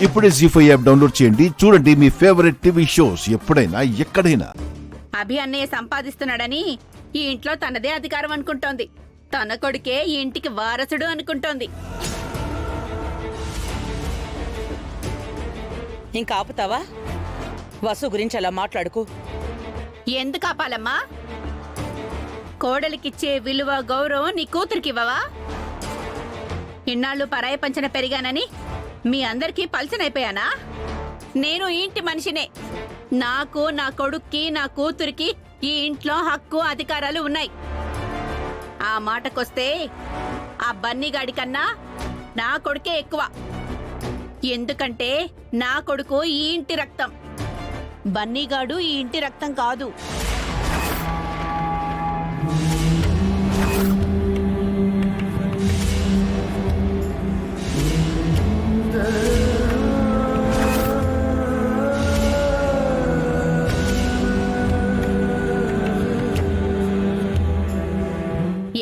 ఇప్పుడే జీ5 app download చేయండి. చూడండి మీ ఫేవరెట్ టీవీ షోస్ ఎప్పుడైనా ఎక్కడైనా. అభి అన్నయ్య సంపాదిస్తున్నాడని ఈ ఇంట్లో తనదే అధికారం అనుకుంటోంది. తన కొడుకే ఈ ఇంటికి వారసుడు అనుకుంటోంది. ఇంకా ఆపుతావా? వసు గురించి అలా మాట్లాడుకు. ఎందుకు ఆపాలమ్మా? కోడలికిచ్చే విలువ గౌరవం నీ కూతురికివ్వవా? ఇన్నాళ్ళు పరాయి పంచన పెరిగానని మీ అందరికీ పల్చనైపోయానా? నేను ఈ ఇంటి మనిషినే. నాకు, నా కొడుక్కి, నా కూతురికి ఈ ఇంట్లో హక్కు అధికారాలు ఉన్నాయి. ఆ మాటకొస్తే ఆ బన్నీగాడి కన్నా నా కొడుకే ఎక్కువ. ఎందుకంటే నా కొడుకు ఈ ఇంటి రక్తం. బన్నీగాడు ఈ ఇంటి రక్తం కాదు.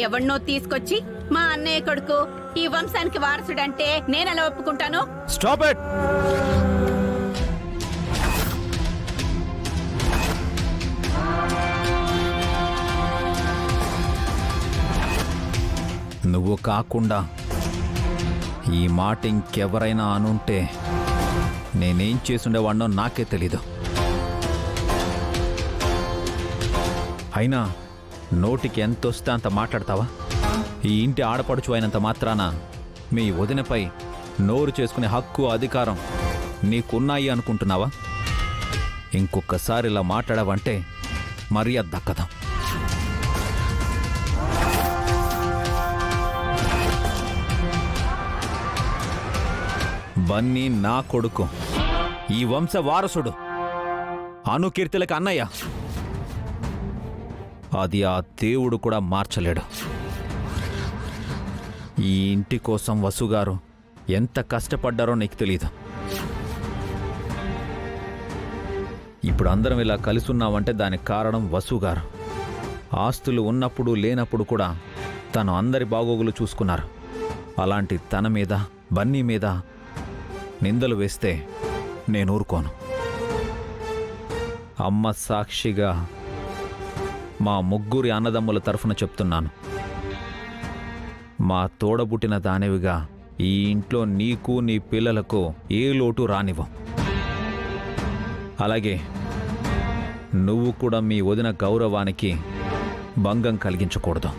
ఎవన్నో తీసుకొచ్చి మా అన్నయ్య కొడుకు ఈ వంశానికి వారసుడంటే నేనెలా ఒప్పుకుంటాను? Stop it. నువ్వు కాకుండా ఈ మాట ఇంకెవరైనా అనుంటే నేనేం చేసుండేవాడినో నాకే తెలీదు. అయినా నోటికి ఎంతొస్తే అంత మాట్లాడతావా? ఈ ఇంటి ఆడపడుచు అయినంత మాత్రాన మీ వదినపై నోరు చేసుకునే హక్కు అధికారం నీకున్నాయి అనుకుంటున్నావా? ఇంకొకసారి ఇలా మాట్లాడావంటే మర్యాద దక్కదా. బన్నీ నా కొడుకు, ఈ వంశ వారసుడు, అనుకీర్తులకు అన్నయ్య. అది ఆ దేవుడు కూడా మార్చలేడు. ఈ ఇంటి కోసం వసుగారు ఎంత కష్టపడ్డారో నీకు తెలీదు. ఇప్పుడు అందరం ఇలా కలిసున్నామంటే దానికి కారణం వసుగారు. ఆస్తులు ఉన్నప్పుడు లేనప్పుడు కూడా తను అందరి బాగోగులు చూసుకున్నారు. అలాంటి తన మీద, బన్నీ మీద నిందలు వేస్తే నేను ఊరుకోను. అమ్మ సాక్షిగా మా ముగ్గురి అన్నదమ్ముల తరఫున చెప్తున్నాను. మా తోడబుట్టిన దానివిగా ఈ ఇంట్లో నీకు, నీ పిల్లలకు ఏ లోటు రానివ్వం. అలాగే నువ్వు కూడా మీ వదిన గౌరవానికి భంగం కలిగించకూడదు.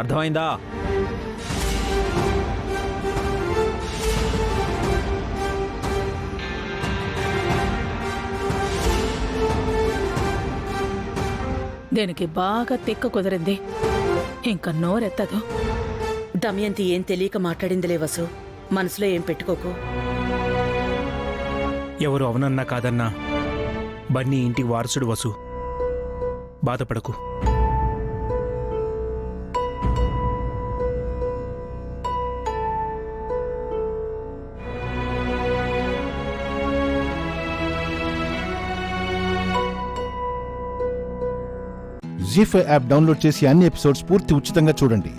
అర్థమైందా? దీనికి బాగా తిక్క కుదిరింది. ఇంకా నోరెత్తదు. దమయంతి ఏం తెలియక మాట్లాడిందిలే వసు. మనసులో ఏం పెట్టుకోకు. ఎవరు అవునన్నా కాదన్నా బన్నీ ఇంటికి వారసుడు వసు. బాధపడకు. జీ5 యాప్ డౌన్లోడ్ చేసి అన్ని ఎపిసోడ్స్ పూర్తి ఉచితంగా చూడండి.